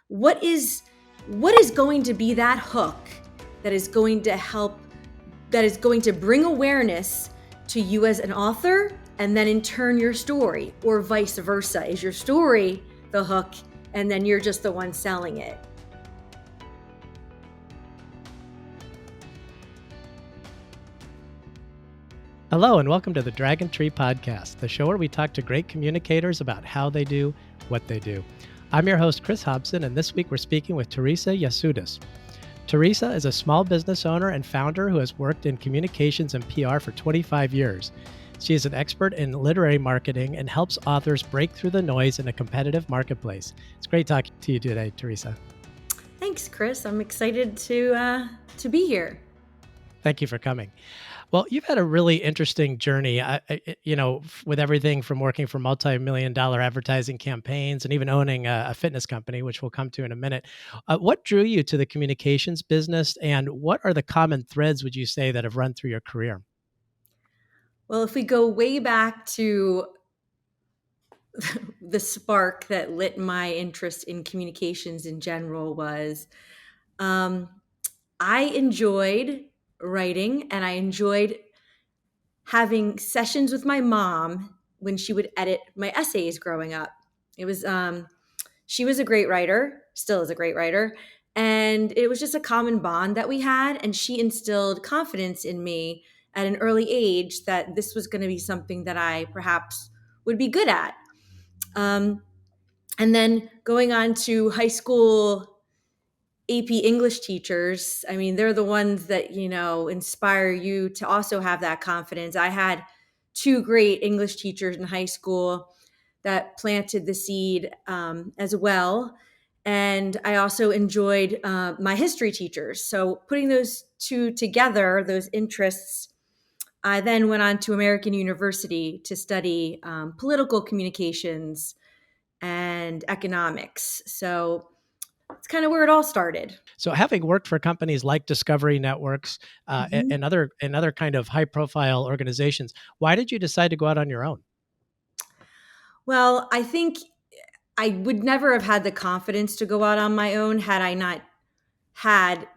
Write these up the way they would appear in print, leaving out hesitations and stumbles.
what is going to be that hook that is going to bring awareness to you as an author, and then in turn your story, or vice versa? Is your story the hook and then you're just the one selling it? Hello, and welcome to the Dragon Tree Podcast, the show where we talk to great communicators about how they do what they do. I'm your host, Chris Hobson, and this week we're speaking with Teresa Yasutis. Teresa is a small business owner and founder who has worked in communications and PR for 25 years. She is an expert in literary marketing and helps authors break through the noise in a competitive marketplace. It's great talking to you today, Teresa. Thanks, Chris. I'm excited to be here. Thank you for coming. Well, you've had a really interesting journey, with everything from working for multi-million-dollar advertising campaigns and even owning a fitness company, which we'll come to in a minute. What drew you to the communications business, and what are the common threads, would you say, that have run through your career? Well, if we go way back to the spark that lit my interest in communications in general was I enjoyed writing, and I enjoyed having sessions with my mom when she would edit my essays growing up. It was she was a great writer, still is a great writer, and it was just a common bond that we had, and she instilled confidence in me at an early age that this was going to be something that I perhaps would be good at. And then going on to high school AP English teachers, I mean, they're the ones that, inspire you to also have that confidence. I had two great English teachers in high school that planted the seed as well. And I also enjoyed my history teachers. So putting those two together, those interests, I then went on to American University to study political communications and economics. So it's kind of where it all started. So, having worked for companies like Discovery Networks and other kind of high-profile organizations, why did you decide to go out on your own? Well, I think I would never have had the confidence to go out on my own had I not had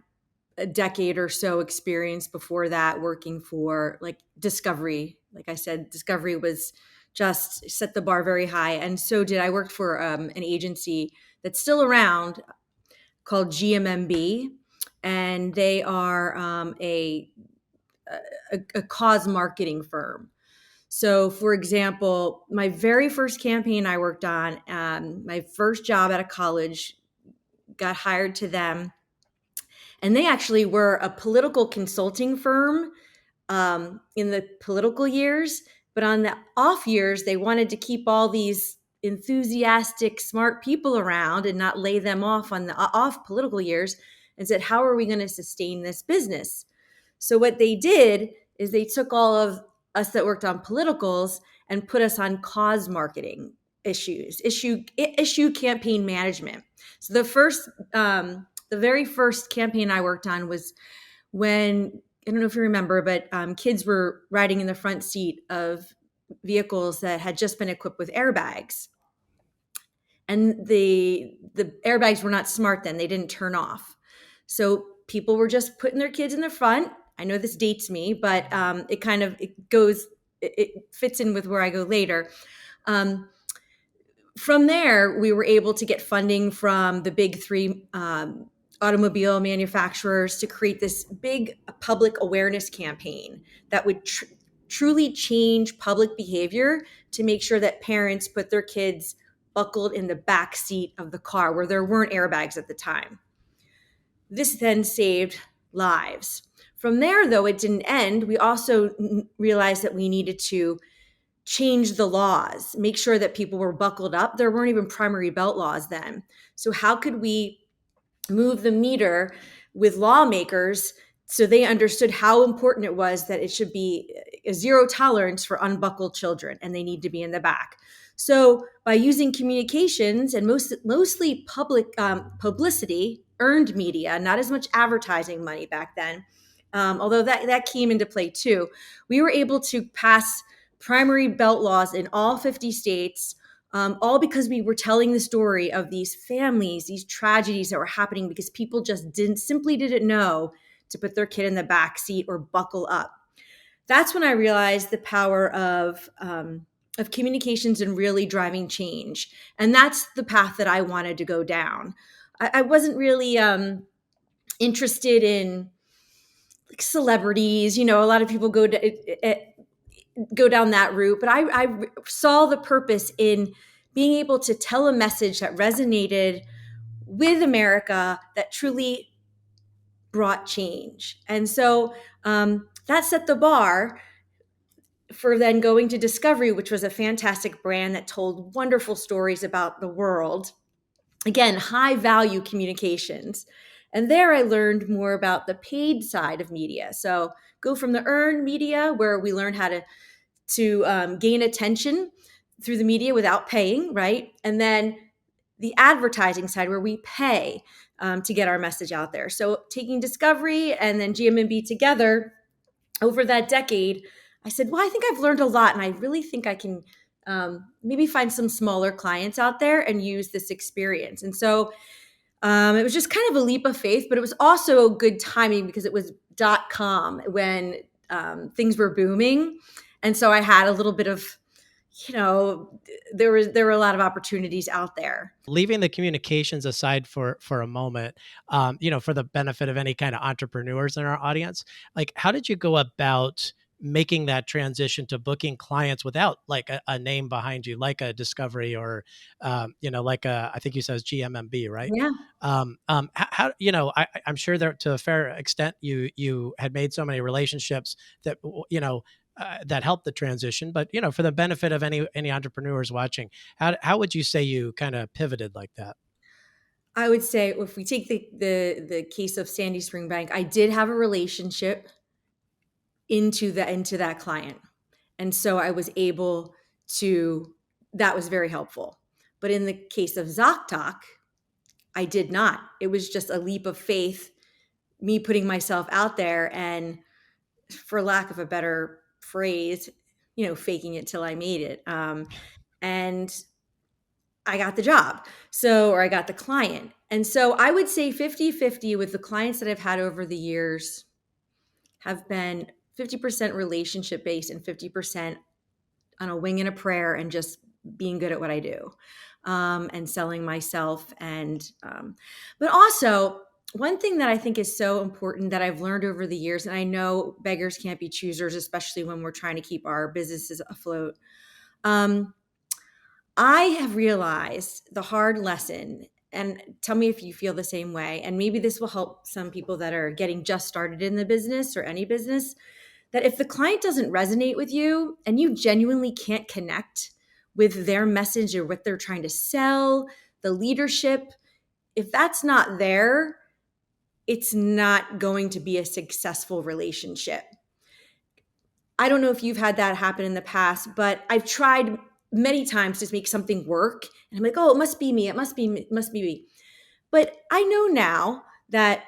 a decade or so experience before that working for like Discovery. Like I said, Discovery was just set the bar very high. And so did I worked for an agency that's still around called GMMB. And they are a cause marketing firm. So, for example, my very first campaign I worked on, my first job out of college, got hired to them. And they actually were a political consulting firm in the political years. But on the off years, they wanted to keep all these enthusiastic, smart people around and not lay them off on the off political years, and said, how are we going to sustain this business? So what they did is they took all of us that worked on politicals and put us on cause marketing issue campaign management. So the very first campaign I worked on was when, I don't know if you remember, but kids were riding in the front seat of vehicles that had just been equipped with airbags. And the airbags were not smart then. They didn't turn off. So people were just putting their kids in the front. I know this dates me, but it fits in with where I go later. From there, we were able to get funding from the big three automobile manufacturers to create this big public awareness campaign that would truly change public behavior to make sure that parents put their kids buckled in the back seat of the car where there weren't airbags at the time. This then saved lives. From there, though, it didn't end. We also realized that we needed to change the laws, make sure that people were buckled up. There weren't even primary belt laws then. So how could we move the meter with lawmakers so they understood how important it was that it should be a zero tolerance for unbuckled children, and they need to be in the back? So by using communications and mostly public publicity, earned media, not as much advertising money back then, although that came into play too, we were able to pass primary belt laws in all 50 states all because we were telling the story of these families, these tragedies that were happening because people just didn't know to put their kid in the back seat or buckle up. That's when I realized the power of communications and really driving change. And that's the path that I wanted to go down. I wasn't really interested in like celebrities. A lot of people go down that route, but I saw the purpose in being able to tell a message that resonated with America, that truly brought change. And so that set the bar for then going to Discovery, which was a fantastic brand that told wonderful stories about the world. Again, high value communications. And there I learned more about the paid side of media. So go from the earned media, where we learn how to gain attention through the media without paying, right? And then the advertising side, where we pay to get our message out there. So taking Discovery and then GMB together over that decade, I said, well, I think I've learned a lot, and I really think I can maybe find some smaller clients out there and use this experience. And so it was just kind of a leap of faith, but it was also good timing because it was .com when things were booming. And so I had a little bit of, there were a lot of opportunities out there. Leaving the communications aside for a moment, for the benefit of any kind of entrepreneurs in our audience, like how did you go about making that transition to booking clients without like a name behind you, like a Discovery or, like I think you said GMMB, right? Yeah. How I'm sure that to a fair extent you had made so many relationships that that helped the transition. But for the benefit of any entrepreneurs watching, how would you say you kind of pivoted like that? I would say if we take the case of Sandy Spring Bank, I did have a relationship into that client. And so I was able to, that was very helpful. But in the case of ZocDoc, I did not. It was just a leap of faith, me putting myself out there and, for lack of a better phrase, faking it till I made it. And I got the job. Or I got the client. And so I would say 50-50 with the clients that I've had over the years have been 50% relationship based and 50% on a wing and a prayer and just being good at what I do, and selling myself. But also, one thing that I think is so important that I've learned over the years, and I know beggars can't be choosers, especially when we're trying to keep our businesses afloat. I have realized the hard lesson, and tell me if you feel the same way, and maybe this will help some people that are getting just started in the business or any business, that if the client doesn't resonate with you and you genuinely can't connect with their message or what they're trying to sell, the leadership, if that's not there, it's not going to be a successful relationship. I don't know if you've had that happen in the past, but I've tried many times to make something work. And I'm like, oh, it must be me. It must be me. But I know now that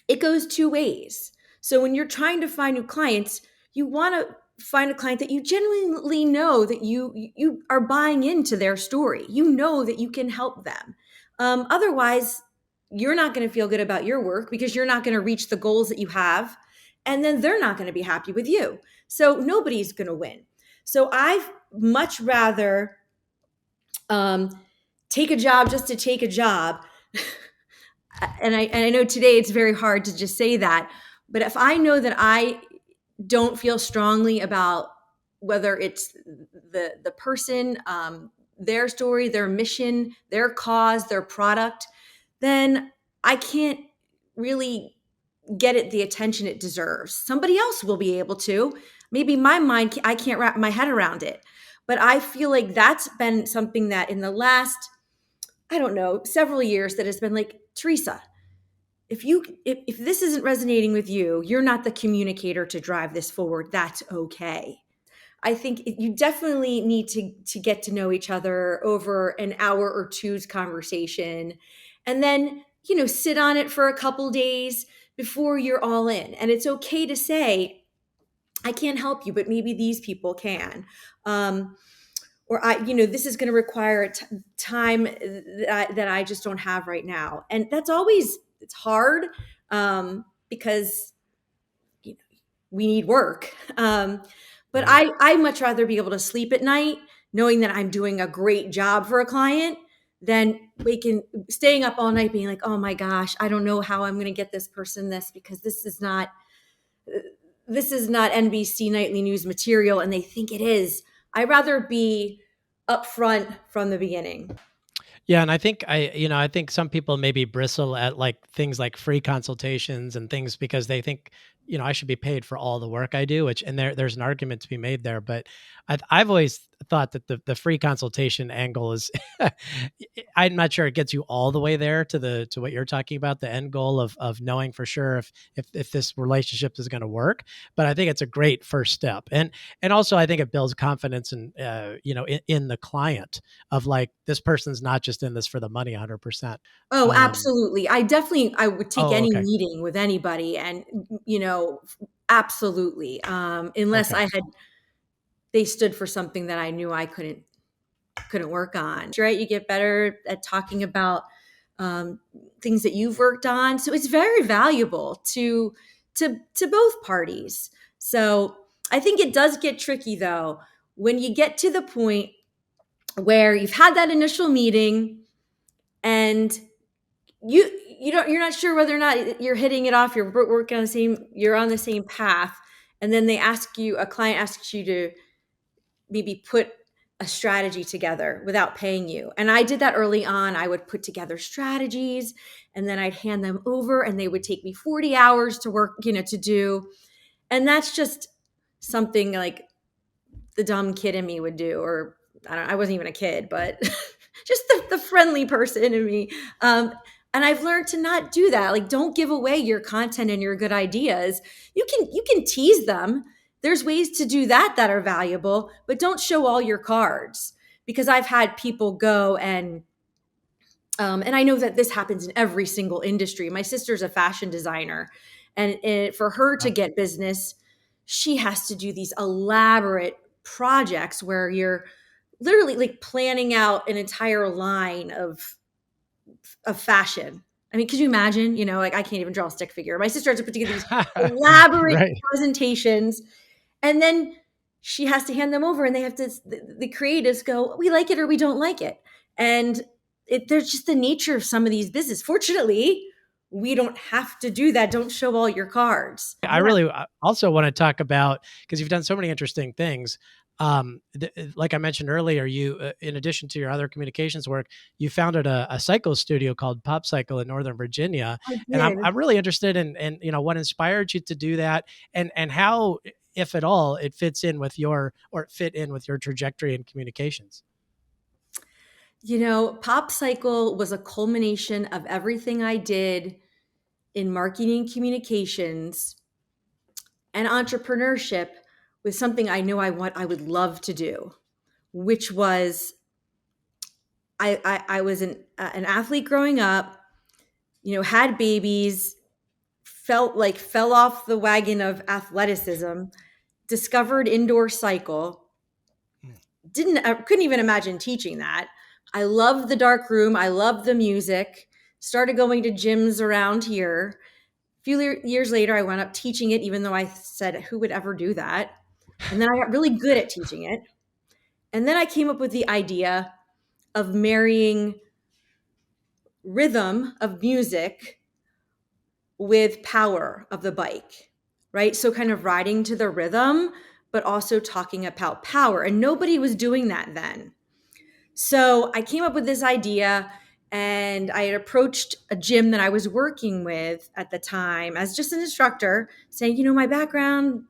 it goes two ways. So when you're trying to find new clients, you want to find a client that you genuinely know that you are buying into their story. You know that you can help them. Otherwise, you're not going to feel good about your work because you're not going to reach the goals that you have. And then they're not going to be happy with you. So nobody's going to win. So I've much rather take a job just to take a job. And I know today it's very hard to just say that. But if I know that I don't feel strongly about whether it's the person, their story, their mission, their cause, their product, then I can't really get it the attention it deserves. Somebody else will be able to. Maybe my mind, I can't wrap my head around it. But I feel like that's been something that in the last, I don't know, several years that has been like, Teresa, if this isn't resonating with you, you're not the communicator to drive this forward. That's okay. I think you definitely need to get to know each other over an hour or two's conversation, and then sit on it for a couple days before you're all in. And it's okay to say, I can't help you, but maybe these people can. this is going to require time that I just don't have right now. And it's hard, because you know, we need work. But Right. I much rather be able to sleep at night knowing that I'm doing a great job for a client than staying up all night being like, oh my gosh, I don't know how I'm going to get this person this, because this is not NBC nightly news material and they think it is. I'd rather be upfront from the beginning. Yeah, and I think some people maybe bristle at like things like free consultations and things because they think, I should be paid for all the work I do, which and there's an argument to be made there. But I've always thought that the free consultation angle is, I'm not sure it gets you all the way there to what you're talking about, the end goal of knowing for sure if this relationship is going to work. But I think it's a great first step, and also I think it builds confidence and in the client of like this person's not just in this for the money 100%. Oh, Um, absolutely. I would take oh, any okay. meeting with anybody, and you know, absolutely. Unless Okay. they stood for something that I knew I couldn't work on. Right? You get better at talking about um, things that you've worked on, so it's very valuable to both parties. So I think it does get tricky though when you get to the point where you've had that initial meeting and you're not sure whether or not you're hitting it off, you're on the same path, and then a client asks you to maybe put a strategy together without paying you. And I did that early on. I would put together strategies and then I'd hand them over and they would take me 40 hours to work, to do. And that's just something like the dumb kid in me would do, or I wasn't even a kid, but just the friendly person in me. And I've learned to not do that. Like, don't give away your content and your good ideas. You can tease them. There's ways to do that are valuable, but don't show all your cards, because I've had people go and I know that this happens in every single industry. My sister's a fashion designer, and for her to Oh. get business, she has to do these elaborate projects where you're literally like planning out an entire line of fashion. I mean, could you imagine? Like, I can't even draw a stick figure. My sister has to put together these elaborate Right. presentations, and then she has to hand them over, and they have to. The creatives go, "We like it or we don't like it," and there's just the nature of some of these business. Fortunately, we don't have to do that. Don't show all your cards. I really also want to talk about because you've done so many interesting things. Like I mentioned earlier, you, in addition to your other communications work, you founded a cycle studio called Pop Cycle in Northern Virginia, I and I'm did. I'm really interested in what inspired you to do that, and how, if at all, it fits in with fit in with your trajectory in communications. Pop Cycle was a culmination of everything I did in marketing communications and entrepreneurship, with something I would love to do, which was I was an athlete growing up, had babies, fell off the wagon of athleticism, discovered indoor cycle, Mm. didn't couldn't even imagine teaching that. I loved the dark room. I loved the music. Started going to gyms around here. A few years later, I wound up teaching it, even though I said, who would ever do that? And then I got really good at teaching it. And then I came up with the idea of marrying rhythm of music with power of the bike, right? So kind of riding to the rhythm, but also talking about power. And nobody was doing that then. So I came up with this idea, and I had approached a gym that I was working with at the time as just an instructor, saying, my background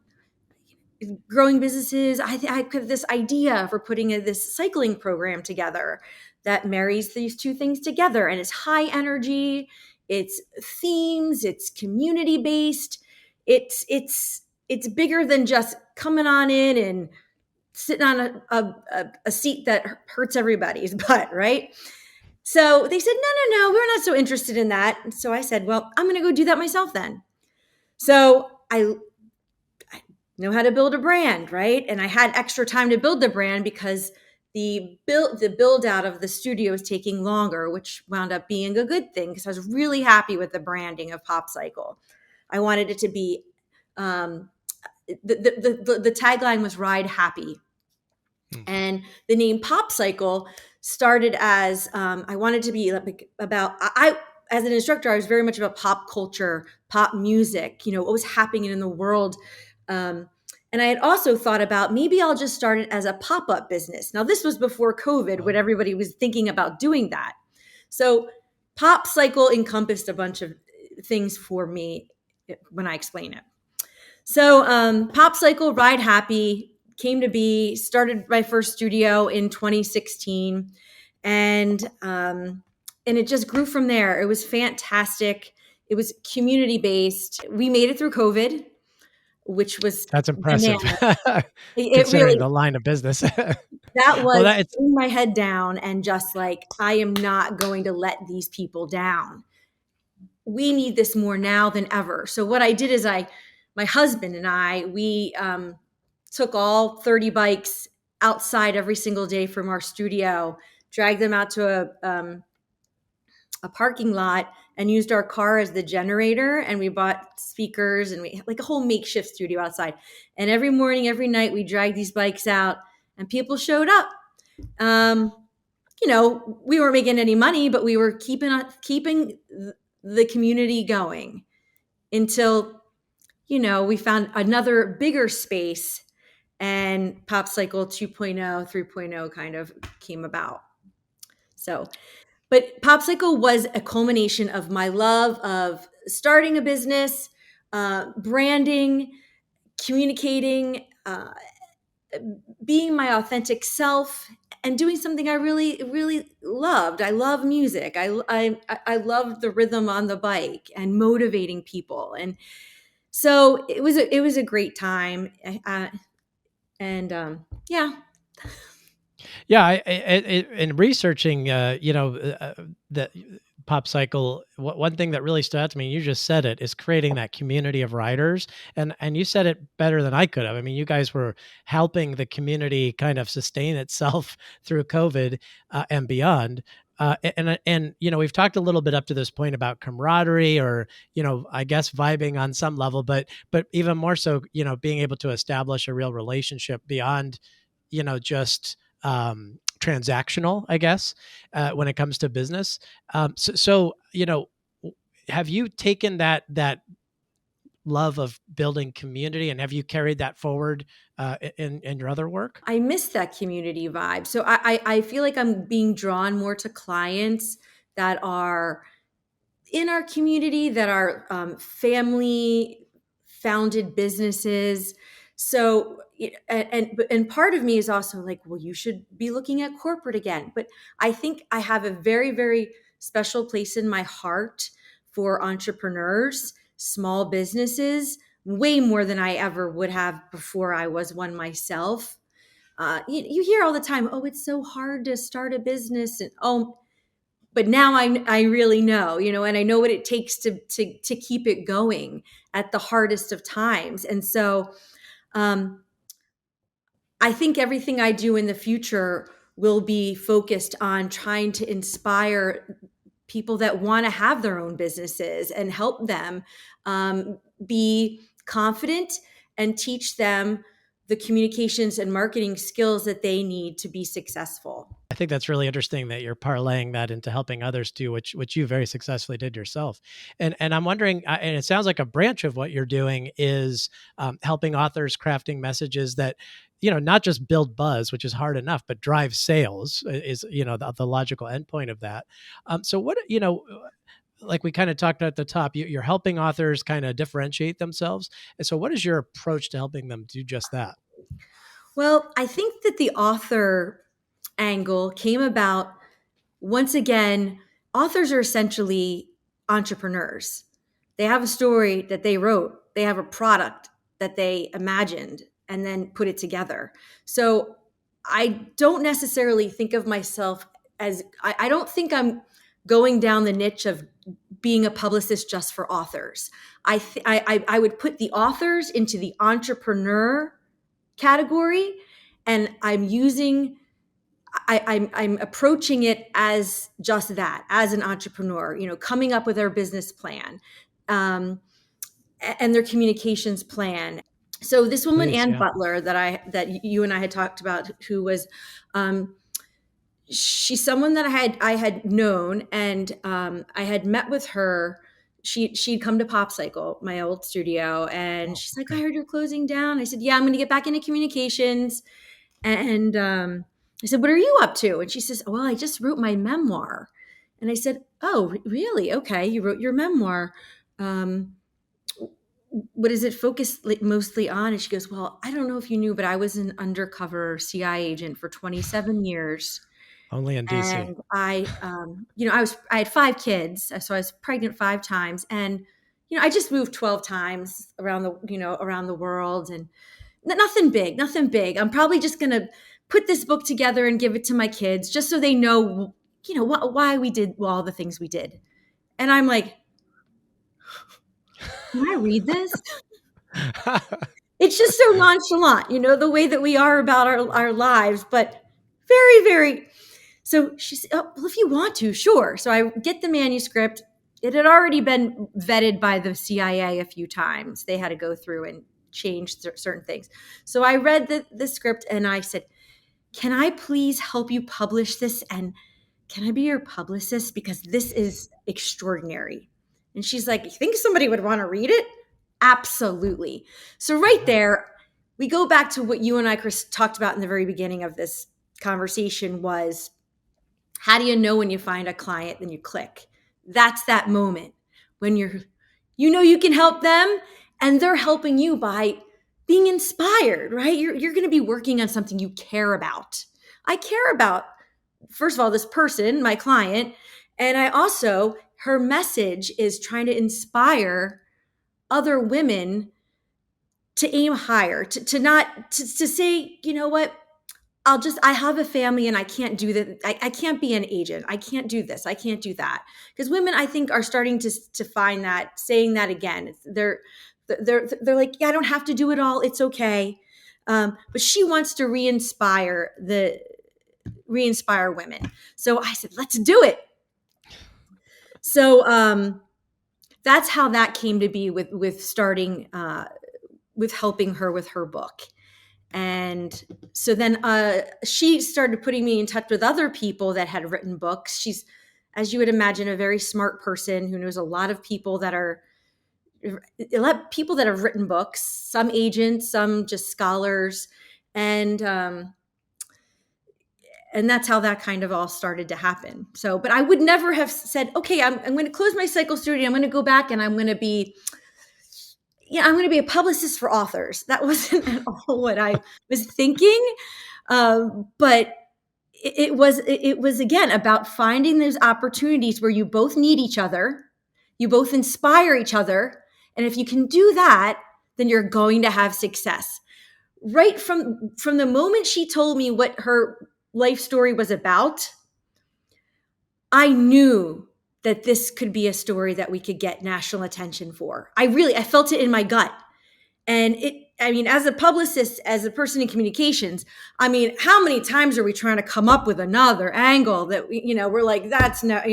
is growing businesses. I have this idea for putting this cycling program together that marries these two things together. And it's high energy, it's themes, it's community based. It's bigger than just coming on in and sitting on a seat that hurts everybody's butt, right? So they said, no, we're not so interested in that. And so I said, well, I'm going to go do that myself then. So I know how to build a brand, right? And I had extra time to build the brand because the build out of the studio was taking longer, which wound up being a good thing because I was really happy with the branding of Pop Cycle. I wanted it to be the tagline was "Ride Happy," Hmm. and the name Pop Cycle started as I wanted to be about I as an instructor, I was very much about pop culture, pop music, what was happening in the world. Um, and I had also thought about maybe I'll just start it as a pop up business. Now, this was before COVID when Oh. everybody was thinking about doing that. So, Pop Cycle encompassed a bunch of things for me when I explain it. So, Pop Cycle Ride Happy came to be, started my first studio in 2016. And it just grew from there. It was fantastic. It was community based. We made it through COVID, which was That's impressive, bananas. It considering really, the line of business. that Well, was that it's putting my head down and just like, I am not going to let these people down. We need this more now than ever. So what I did is my husband and we took all 30 bikes outside every single day from our studio, dragged them out to a parking lot and used our car as the generator. And we bought speakers and we had like a whole makeshift studio outside. And every morning, every night, we dragged these bikes out and people showed up. Um, we weren't making any money, but we were keeping the community going until, we found another bigger space and Pop Cycle 2.0, 3.0 kind of came about. So, but Popsicle was a culmination of my love of starting a business, branding, communicating, being my authentic self, and doing something I really, really loved. I love music. I loved the rhythm on the bike and motivating people, and so it was a great time. And yeah. Yeah, in researching, the pop cycle, one thing that really stood out to me, you just said it, is creating that community of riders, and you said it better than I could have. I mean, you guys were helping the community kind of sustain itself through COVID and beyond. And we've talked a little bit up to this point about camaraderie, or I guess vibing on some level, but even more so, being able to establish a real relationship beyond just transactional, I guess, when it comes to business. So, have you taken that love of building community, and have you carried that forward in your other work? I miss that community vibe. So I feel like I'm being drawn more to clients that are in our community, that are family founded businesses. So and part of me is also like, well, you should be looking at corporate again. But I think I have a very, very special place in my heart for entrepreneurs, small businesses, way more than I ever would have before I was one myself. You hear all the time, oh, it's so hard to start a business, and but now I really know, and I know what it takes to keep it going at the hardest of times. And so um, I think everything I do in the future will be focused on trying to inspire people that want to have their own businesses and help them be confident and teach them the communications and marketing skills that they need to be successful. I think that's really interesting that you're parlaying that into helping others too, which you very successfully did yourself. And I'm wondering, and it sounds like a branch of what you're doing is helping authors crafting messages that, not just build buzz, which is hard enough, but drive sales is, the logical endpoint of that. So what, like we kind of talked at the top, you're helping authors kind of differentiate themselves. And so what is your approach to helping them do just that? Well, I think that the author angle came about once again. Authors are essentially entrepreneurs. They have a story that they wrote, they have a product that they imagined and then put it together. So I don't necessarily think of myself as, I don't think I'm going down the niche of being a publicist just for authors. I would put the authors into the entrepreneur category, and I'm using I'm approaching it as just that, as an entrepreneur, coming up with their business plan, um, and their communications plan. So this woman, Please, Ann yeah. Butler, that you and I had talked about, who was, um, she's someone that I had known, and I had met with her. She'd come to Pop Cycle, my old studio, and Oh, she's like, "I okay. heard you're closing down." I said, "Yeah, I'm going to get back into communications." And I said, "What are you up to?" And she says, "Well, I just wrote my memoir." And I said, "Oh, really? Okay, you wrote your memoir. Um, what does it focus mostly on?" And she goes, "Well, I don't know if you knew, but I was an undercover CIA agent for 27 years. Only in DC. And I had 5 kids, so I was pregnant 5 times, and I just moved 12 times around the world, and nothing big, nothing big. I'm probably just gonna put this book together and give it to my kids, just so they know, why we did all the things we did." And I'm like, "Can I read this?" It's just so nonchalant, the way that we are about our lives, but very, very. So she said, "Oh, well, if you want to, sure." So I get the manuscript. It had already been vetted by the CIA a few times. They had to go through and change certain things. So I read the script and I said, "Can I please help you publish this? And can I be your publicist? Because this is extraordinary." And she's like, "You think somebody would want to read it?" Absolutely. So right Wow. there, we go back to what you and I, Chris, talked about in the very beginning of this conversation was, how do you know when you find a client, then you click? That's that moment when you can help them, and they're helping you by being inspired, right? You're going to be working on something you care about. I care about, first of all, this person, my client, and I also, her message is trying to inspire other women to aim higher, to not to say, "You know what? I have a family and I can't do that. I can't be an agent. I can't do this. I can't do that." Because women, I think, are starting to find that, saying that again. They're like, "Yeah, I don't have to do it all. It's okay." But she wants to re-inspire women. So I said, "Let's do it." So that's how that came to be, with starting, with helping her with her book. And so then she started putting me in touch with other people that had written books. She's, as you would imagine, a very smart person who knows a lot of people that have written books, some agents, some just scholars. And that's how that kind of all started to happen. So, but I would never have said, "Okay, I'm going to close my cycle studio. I'm going to go back and I'm going to be a publicist for authors." That wasn't at all what I was thinking. But it was again about finding those opportunities where you both need each other, you both inspire each other, and if you can do that, then you're going to have success. Right from the moment she told me what her life story was about, I knew that this could be a story that we could get national attention for. I felt it in my gut. And as a publicist, as a person in communications, how many times are we trying to come up with another angle that we're like, "That's not,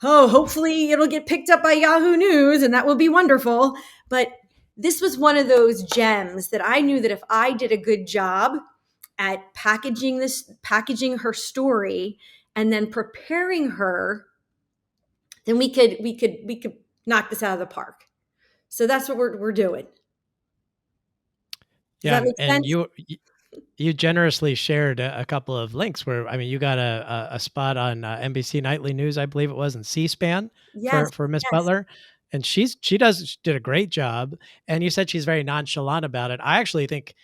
oh, hopefully it'll get picked up by Yahoo News and that will be wonderful." But this was one of those gems that I knew that if I did a good job at packaging her story and then preparing her, then we could knock this out of the park. So that's what we're doing. Does Yeah, that make and sense? you generously shared a couple of links where, I mean, you got a spot on NBC Nightly News, I believe it was, and C-SPAN Yes, for Miss yes. Butler, and she did a great job. And you said she's very nonchalant about it. I actually think,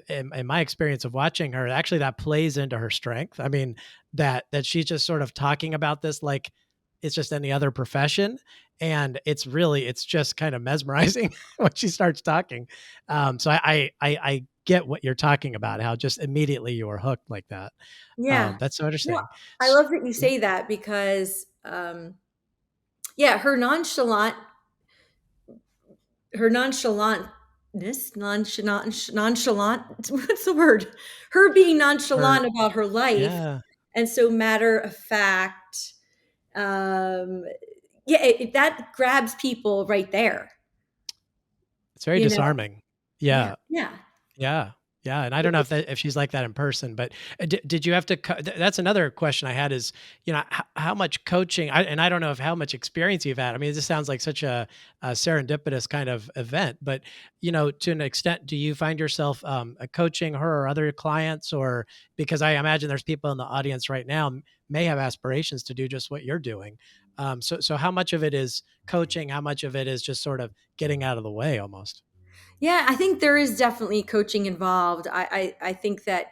in my experience of watching her, actually that plays into her strength. I mean, that she's just sort of talking about this like it's just any other profession, and it's just kind of mesmerizing when she starts talking. So I get what you're talking about, how just immediately you were hooked like that. Yeah. That's so Well, interesting. I love that you say that because, yeah, her nonchalant nonchalant. What's the word? Her being Or nonchalant about her life, yeah, and so matter of fact. Um, yeah, that grabs people right there. it's very You know? disarming. Yeah, Yeah. yeah. Yeah. Yeah, and I don't know if she's like that in person, but, did you have to that's another question I had is, how much coaching and I don't know if how much experience you've had. I mean, this sounds like such a serendipitous kind of event, but, to an extent, do you find yourself, coaching her or other clients or because I imagine there's people in the audience right now may have aspirations to do just what you're doing. So how much of it is coaching? How much of it is just sort of getting out of the way almost? Yeah, I think there is definitely coaching involved. I think that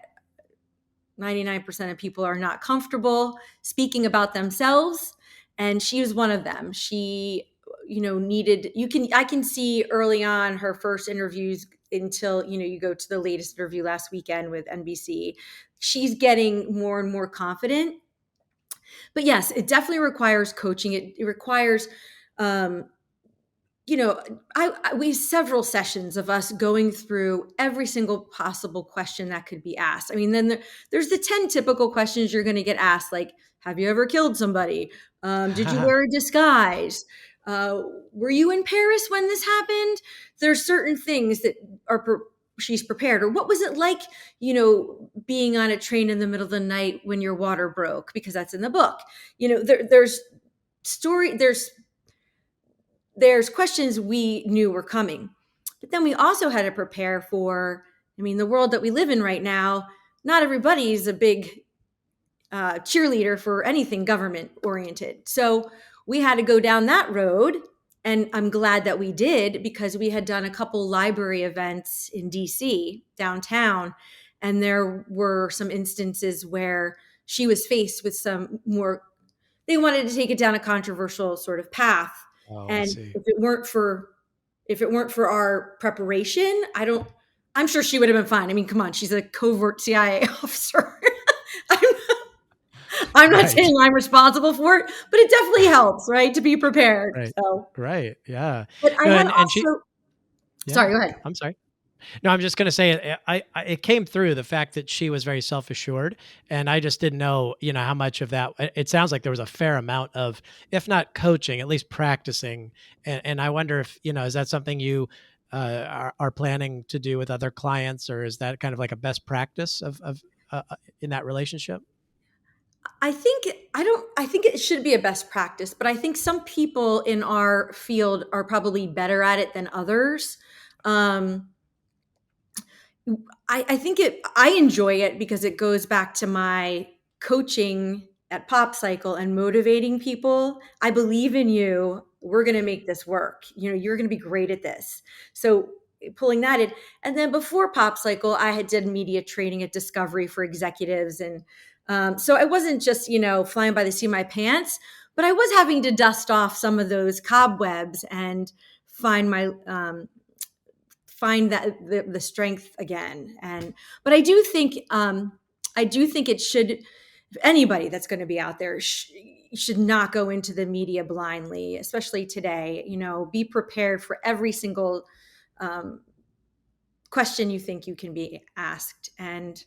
99% of people are not comfortable speaking about themselves, and she was one of them. She, needed I can see early on her first interviews until, you go to the latest interview last weekend with NBC. She's getting more and more confident. But yes, it definitely requires coaching. It requires um you know, we several sessions of us going through every single possible question that could be asked. I mean, then there's the 10 typical questions you're going to get asked, like, have you ever killed somebody? Did you wear a disguise? Uh, were you in Paris when this happened? There's certain things that are she's prepared. Or what was it like, being on a train in the middle of the night when your water broke? Because that's in the book. There's there's questions we knew were coming. But then we also had to prepare for, I mean, the world that we live in right now, not everybody's a big cheerleader for anything government oriented. So we had to go down that road. And I'm glad that we did because we had done a couple library events in DC downtown. And there were some instances where she was faced with some more, they wanted to take it down a controversial sort of path. Oh, I And see. if it weren't for our preparation, I'm sure she would have been fine. I mean, come on, she's a covert CIA officer. I'm, I'm not Right. saying I'm responsible for it, but it definitely helps, right, to be prepared. Right. So, Right, yeah. but I No, had and she also, yeah, sorry, go ahead. I'm sorry. No, I'm just gonna say it came through the fact that she was very self-assured, and I just didn't know, how much of that it sounds like there was a fair amount of, if not coaching, at least practicing, and I wonder if, is that something you, are planning to do with other clients, or is that kind of like a best practice of, in that relationship? I think it should be a best practice, but I think some people in our field are probably better at it than others. Um, I think I enjoy it because it goes back to my coaching at Pop Cycle and motivating people. I believe in you. We're going to make this work. You're going to be great at this. So pulling that in. And then before Pop Cycle, I had did media training at Discovery for executives. And so I wasn't just, flying by the seat of my pants, but I was having to dust off some of those cobwebs and find my find that the strength again. And but I do think it should, anybody that's going to be out there should not go into the media blindly, especially today. Be prepared for every single um, question you think you can be asked, and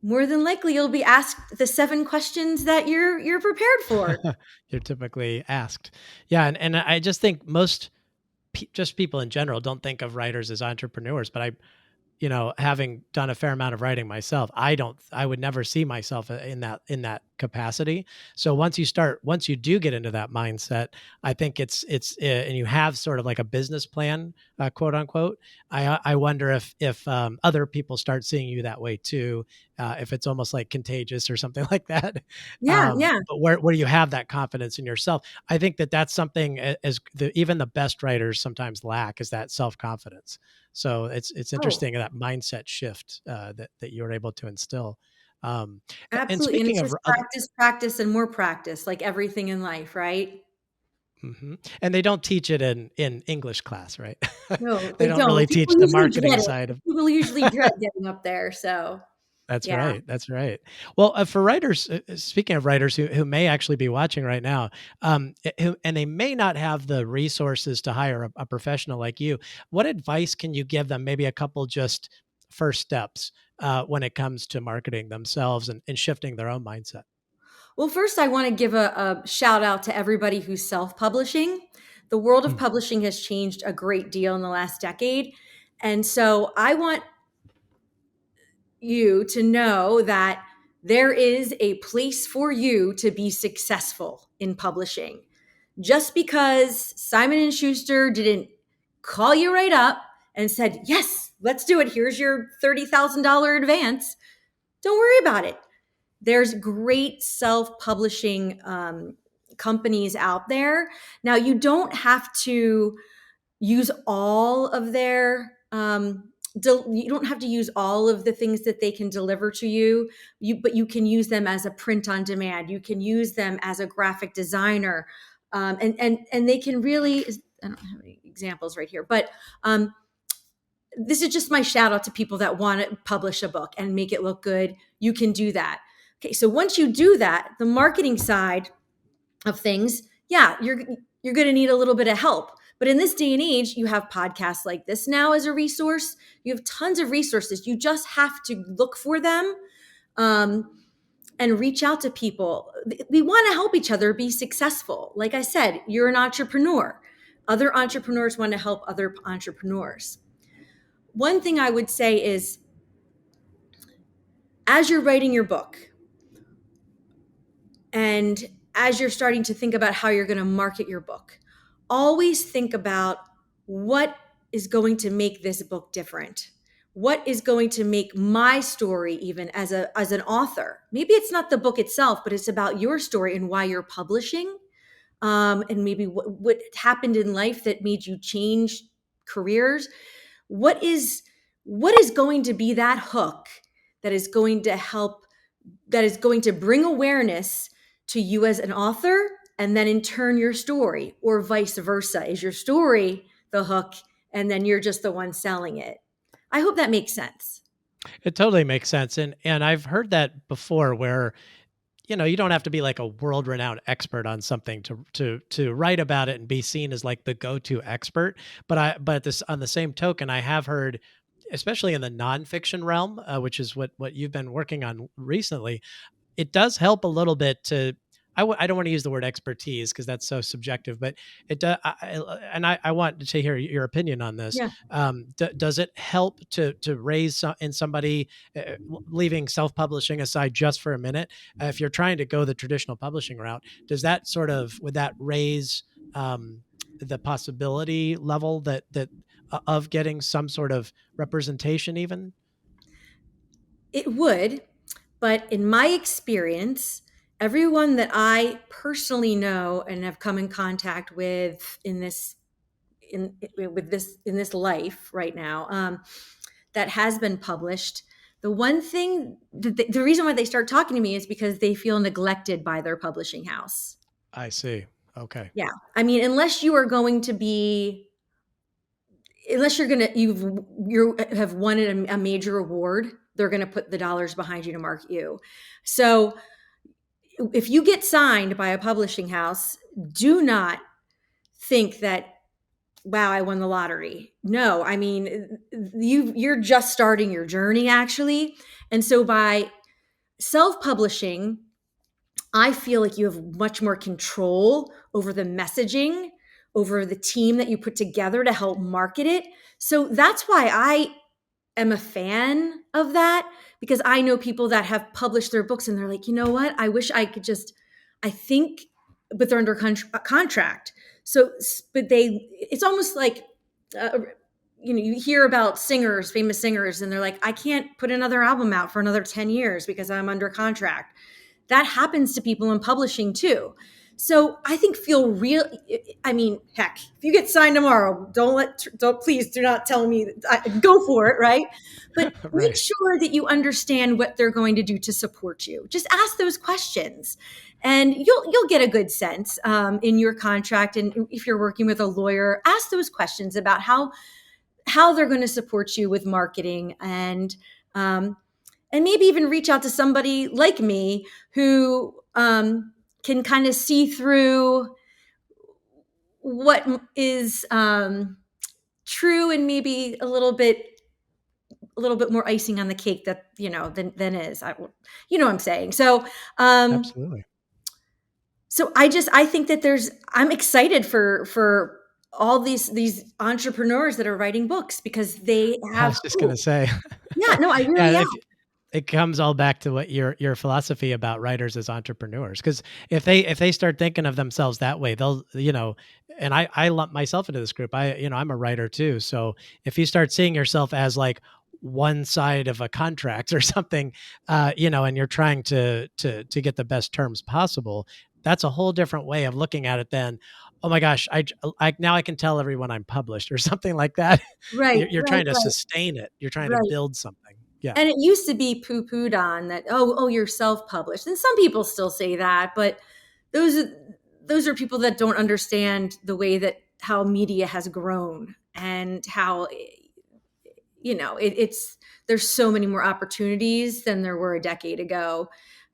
more than likely you'll be asked the 7 questions that you're prepared for. You're typically asked. Yeah, and I just think most just people in general don't think of writers as entrepreneurs, but having done a fair amount of writing myself, I would never see myself in that capacity. So once you do get into that mindset, I think and you have sort of like a business plan, quote unquote. I wonder if other people start seeing you that way too, if it's almost like contagious or something like that. Yeah, yeah. But where you have that confidence in yourself, I think that's something even the best writers sometimes lack is that self confidence. So it's Oh, interesting that mindset shift that you were able to instill. And absolutely. And speaking it's of just other, practice, practice, and more practice, like everything in life, right? mhm. And they don't teach it in English class, right? No, They they don't really don't. teach People the usually marketing dread side it. of. People usually dread getting up there, so That's Yeah. right. That's right. Well, for writers, speaking of writers who may actually be watching right now, and they may not have the resources to hire a professional like you, what advice can you give them? Maybe a couple just first steps when it comes to marketing themselves and shifting their own mindset. Well, first, I want to give a shout out to everybody who's self publishing. The world of Mm. publishing has changed a great deal in the last decade. And so I want you to know that there is a place for you to be successful in publishing. Just because Simon and Schuster didn't call you right up and said, "Yes, let's do it. Here's your $30,000 advance." Don't worry about it. There's great self-publishing companies out there. Now, you don't have to use all of their you don't have to use all of the things that they can deliver to you, but you can use them as a print on demand. You can use them as a graphic designer, and they can really. I don't have any examples right here, but this is just my shout out to people that want to publish a book and make it look good. You can do that. Okay, so once you do that, the marketing side of things, yeah, you're going to need a little bit of help. But in this day and age, you have podcasts like this now as a resource. You have tons of resources. You just have to look for them, and reach out to people. We want to help each other be successful. Like I said, you're an entrepreneur. Other entrepreneurs want to help other entrepreneurs. One thing I would say is, as you're writing your book, and as you're starting to think about how you're going to market your book, always think about what is going to make this book different. What is going to make my story, even as an author? Maybe it's not the book itself, but it's about your story and why you're publishing, and maybe what happened in life that made you change careers. What is going to be that hook that is going to help, that is going to bring awareness to you as an author, and then in turn your story, or vice versa? Is your story the hook and then you're just the one selling it? I hope that makes sense. It totally makes sense, and I've heard that before, where you don't have to be like a world renowned expert on something to write about it and be seen as like the go to expert. But this, on the same token, I have heard, especially in the nonfiction realm, which is what you've been working on recently, it does help a little bit to. I don't want to use the word expertise because that's so subjective, but it does. I want to hear your opinion on this. Yeah. Does it help to raise in somebody, leaving self publishing aside just for a minute? If you're trying to go the traditional publishing route, does that would that raise the possibility level that of getting some sort of representation even? It would, but in my experience, everyone that I personally know and have come in contact with in this life right now, that has been published, the one thing, the reason why they start talking to me is because they feel neglected by their publishing house. I see. Okay. Yeah, I mean, unless you have won a major award, they're going to put the dollars behind you to market you. So if you get signed by a publishing house, do not think that, wow, I won the lottery. No, I mean, you're just starting your journey, actually. And so by self-publishing, I feel like you have much more control over the messaging, over the team that you put together to help market it. So that's why I am a fan of that, because I know people that have published their books and they're like, you know what? I wish I could just, I think, but they're under contract. So, but it's almost like, uh, you hear about singers, famous singers, and they're like, I can't put another album out for another 10 years because I'm under contract. That happens to people in publishing too. So I think feel real. I mean, heck, if you get signed tomorrow, please do not tell me, go for it, right? But make Right. sure that you understand what they're going to do to support you. Just ask those questions, and you'll get a good sense in your contract. And if you're working with a lawyer, ask those questions about how they're going to support you with marketing, and and maybe even reach out to somebody like me who can kind of see through what is true and maybe a little bit more icing on the cake that than is. You know what I'm saying. Um Absolutely. so I think that I'm excited for all these entrepreneurs that are writing books because they I have was just gonna hope. say. Yeah, no, I Yeah, really am. if it comes all back to what your philosophy about writers as entrepreneurs, because if they start thinking of themselves that way, they'll, and I lump myself into this group. I'm a writer too. So if you start seeing yourself as like one side of a contract or something, and you're trying to get the best terms possible, that's a whole different way of looking at it than, oh my gosh, I now I can tell everyone I'm published or something like that. Right, You're right, trying to right, sustain it. You're trying to right. build something. Yeah. And it used to be poo-pooed on that, oh, you're self-published. And some people still say that, but those are those are people that don't understand the way that how media has grown and how it's there's so many more opportunities than there were a decade ago.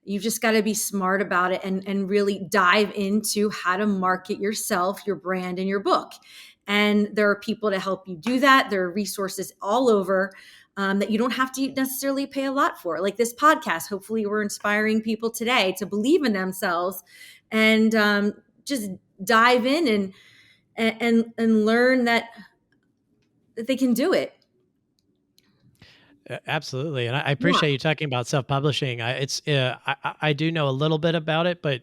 You've just got to be smart about it and really dive into how to market yourself, your brand, and your book. And there are people to help you do that. There are resources all over that you don't have to necessarily pay a lot for. Like this podcast, hopefully, we're inspiring people today to believe in themselves and just dive in and learn that they can do it. Absolutely, and I Yeah, appreciate you talking about self-publishing. I do know a little bit about it, but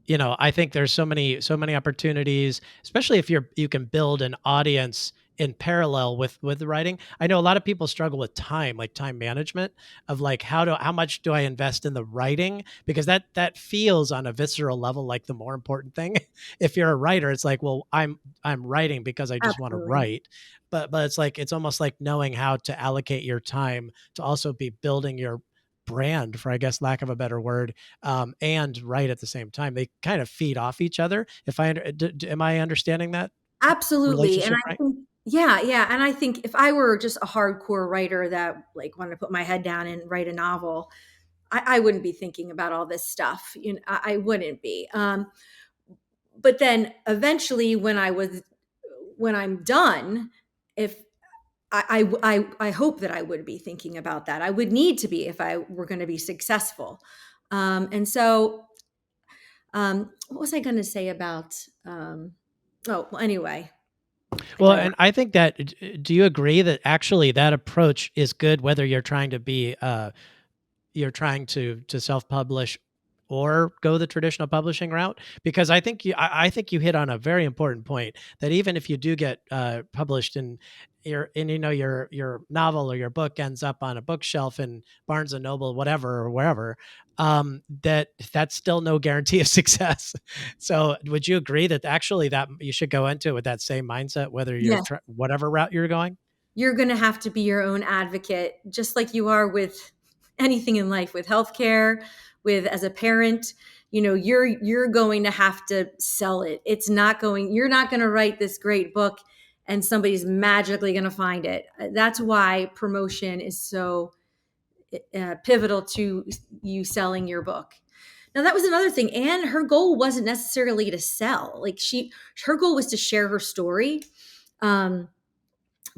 I think there's so many opportunities, especially if you can build an audience in parallel with the writing. I know a lot of people struggle with time, like time management, of like how much do I invest in the writing, because that feels on a visceral level like the more important thing. If you're a writer, it's like, well, I'm writing because I just want to absolutely. write, but it's like it's almost like knowing how to allocate your time to also be building your brand, for I guess lack of a better word, and write at the same time. They kind of feed off each other. If I am I understanding that Absolutely, and relationship I right? think yeah, yeah, and I think if I were just a hardcore writer that, like, wanted to put my head down and write a novel, I wouldn't be thinking about all this stuff, I wouldn't be, but then eventually when I'm done, if I hope that I would be thinking about that. I would need to be if I were gonna be successful, and so, what was I gonna say about, well, anyway, I Well, got and I think that do you agree that actually that approach is good whether you're trying to self-publish or go the traditional publishing route? Because I think you hit on a very important point, that even if you do get published in your novel or your book ends up on a bookshelf in Barnes and Noble, whatever, or wherever, that's still no guarantee of success. So would you agree that actually that you should go into it with that same mindset, whether yeah. whatever route you're going? You're going to have to be your own advocate, just like you are with anything in life, with healthcare, with as a parent. You're going to have to sell it. You're not going to write this great book and somebody's magically going to find it. That's why promotion is so pivotal to you selling your book. Now that was another thing. Anne, her goal wasn't necessarily to sell. Like her goal was to share her story. Um,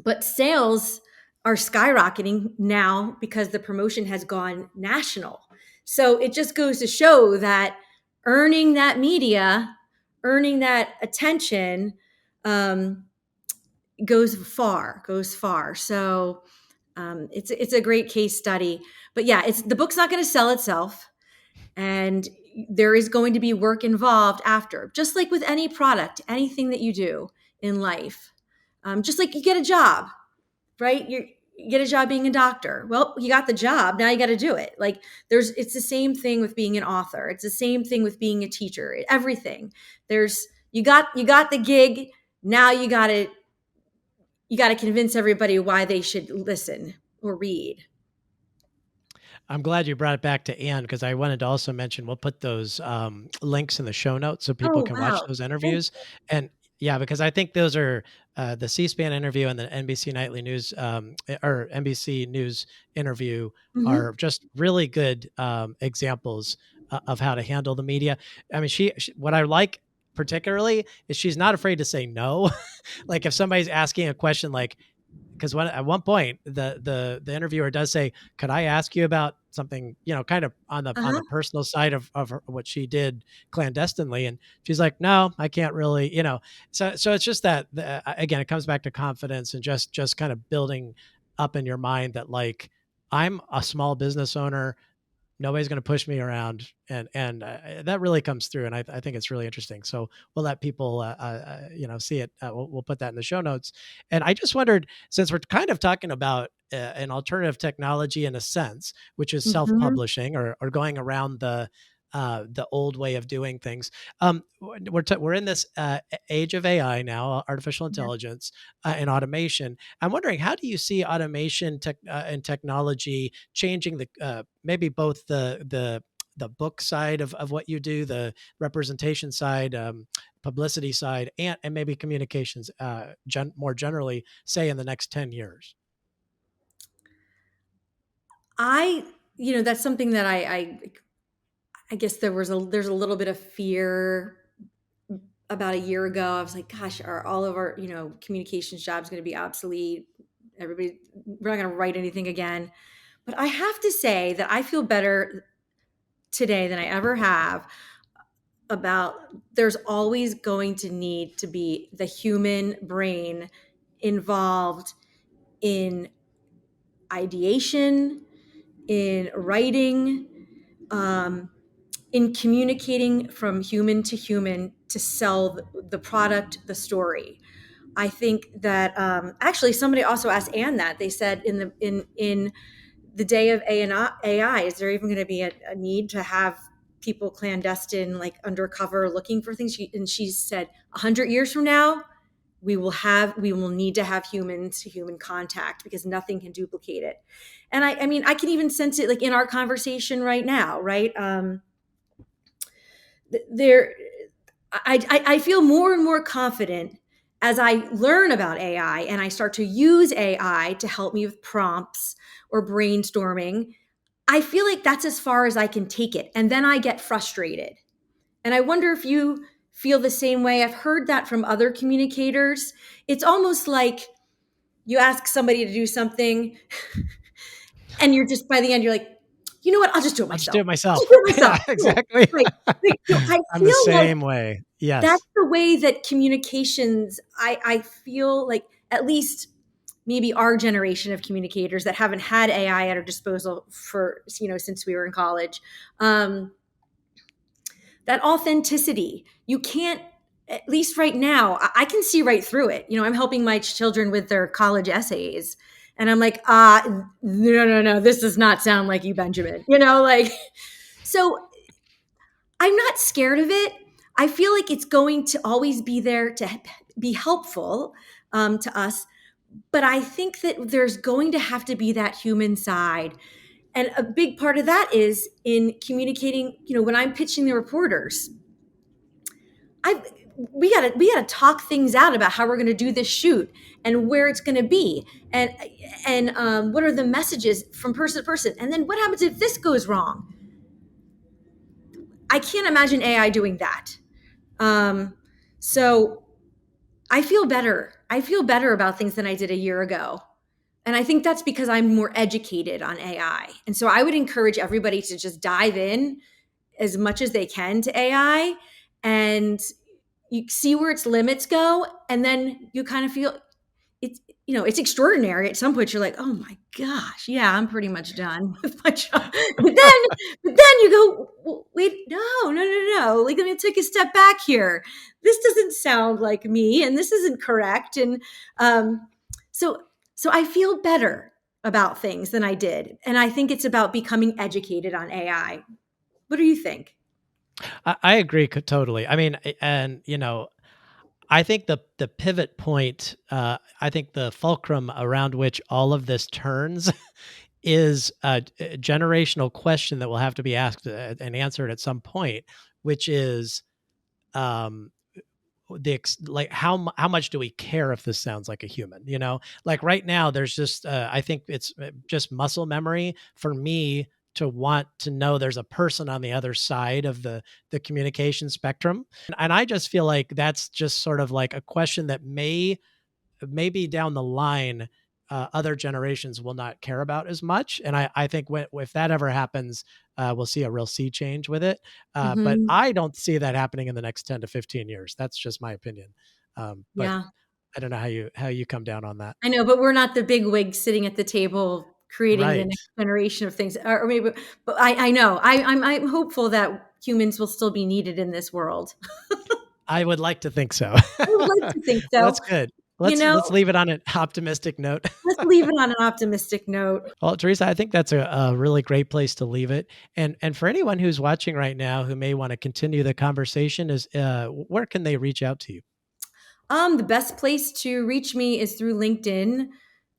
but sales are skyrocketing now because the promotion has gone national. So it just goes to show that earning that media, earning that attention, um, goes far. So it's a great case study. But yeah, it's the book's not going to sell itself, and there is going to be work involved after, just like with any product, anything that you do in life. Just like you get a job, right? You get a job being a doctor. Well, you got the job. Now you got to do it. Like it's the same thing with being an author. It's the same thing with being a teacher. Everything. You got the gig. Now you got to convince everybody why they should listen or read. I'm glad you brought it back to Anne, because I wanted to also mention we'll put those links in the show notes so people Oh can watch wow. those Thank interviews. you. And Yeah, because I think those are the C-SPAN interview and the NBC Nightly News or NBC News interview Hmm. are just really good examples of how to handle the media. I mean, what I like particularly is she's not afraid to say no. Like if somebody's asking a question like, because at one point the interviewer does say, "Could I ask you about something?" Kind of on Uh-huh. the personal side of what she did clandestinely, and she's like, "No, I can't really." So it's just that again, it comes back to confidence and just kind of building up in your mind that like I'm a small business owner, nobody's going to push me around, and that really comes through, and I think it's really interesting. So we'll let people see it. We'll put that in the show notes. And I just wondered, since we're kind of talking about an alternative technology in a sense, which is Hmm. self-publishing or going around the old way of doing things. We're in this age of AI now, artificial Yeah. intelligence and automation. I'm wondering, how do you see automation and technology changing maybe both the book side of what you do, the representation side, publicity side, and maybe communications more generally, say in the next 10 years? I, that's something that I guess there's a little bit of fear about a year ago. I was like, gosh, are all of our, communications jobs going to be obsolete? Everybody, we're not going to write anything again. But I have to say that I feel better today than I ever have about there's always going to need to be the human brain involved in ideation, in writing, um, in communicating from human to human to sell the product, the story. I think that actually somebody also asked Anne that they said in the day of AI, is there even going to be a need to have people clandestine, like undercover, looking for things? And she said, 100 years from now, we will need to have human to human contact because nothing can duplicate it. And I mean, I can even sense it like in our conversation right now, right? There, I feel more and more confident as I learn about AI and I start to use AI to help me with prompts or brainstorming. I feel like that's as far as I can take it. And then I get frustrated. And I wonder if you feel the same way. I've heard that from other communicators. It's almost like you ask somebody to do something and you're just by the end, you're like, you know what? I'll just do it I'll just do myself. it I'll just do myself. it Yeah, myself. Right. exactly. Right. Right. So I I'm the feel like same way. that's Yes. the way that communications, I feel like at least maybe our generation of communicators that haven't had AI at our disposal for, since we were in college, um, that authenticity, you can't, at least right now, I can see right through it. I'm helping my children with their college essays. And I'm like, no, no, no, this does not sound like you, Benjamin. Like, so I'm not scared of it. I feel like it's going to always be there to be helpful to us. But I think that there's going to have to be that human side. And a big part of that is in communicating, when I'm pitching the reporters, I we gotta talk things out about how we're gonna do this shoot and where it's gonna be and what are the messages from person to person. And then what happens if this goes wrong? I can't imagine AI doing that. Um, so I feel better. I feel better about things than I did a year ago. And I think that's because I'm more educated on AI. And so I would encourage everybody to just dive in as much as they can to AI and you see where its limits go. And then you kind of feel it's, it's extraordinary. At some point, you're like, oh my gosh, yeah, I'm pretty much done with my job. But then you go, well, wait, no, no, no, no. Like, let me take a step back here. This doesn't sound like me, and this isn't correct. And um, so, so I feel better about things than I did, and I think it's about becoming educated on AI. What do you think? I agree totally. I mean, and I think the pivot point, I think the fulcrum around which all of this turns is a generational question that will have to be asked and answered at some point, which is, um, like how much do we care if this sounds like a human? Like right now, there's just I think it's just muscle memory for me to want to know there's a person on the other side of the communication spectrum, and I just feel like that's just sort of like a question that maybe down the line, other generations will not care about as much. And I think if that ever happens, we'll see a real sea change with it. But Mhm. I don't see that happening in the next 10 to 15 years. That's just my opinion. But Yeah. I don't know how you come down on that. I know, but we're not the big wigs sitting at the table creating the Right. next generation of things, or maybe. But I know I'm hopeful that humans will still be needed in this world. I would like to think so. I would like to think Well, so. that's good. You know, Let's leave it on an optimistic note. let's leave it on an optimistic note. Well, Teresa, I think that's a really great place to leave it. And for anyone who's watching right now who may want to continue the conversation, is where can they reach out to you? The best place to reach me is through LinkedIn.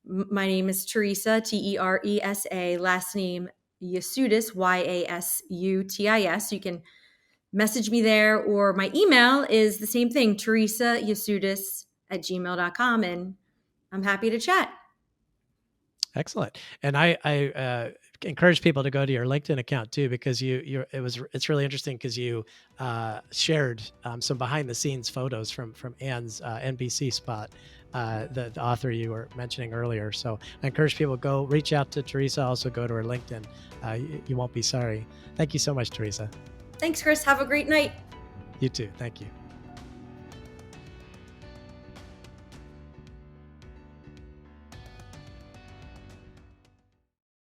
My name is Teresa, Teresa. Last name Yasutis, Yasutis. You can message me there, or my email is the same thing, Teresa Yasutis at gmail.com. And I'm happy to chat. Excellent. And I encourage people to go to your LinkedIn account too, because it's really interesting because you shared some behind the scenes photos from Anne's NBC spot, the author you were mentioning earlier. So I encourage people to go reach out to Teresa. Also go to her LinkedIn. You won't be sorry. Thank you so much, Teresa. Thanks, Chris. Have a great night. You too. Thank you.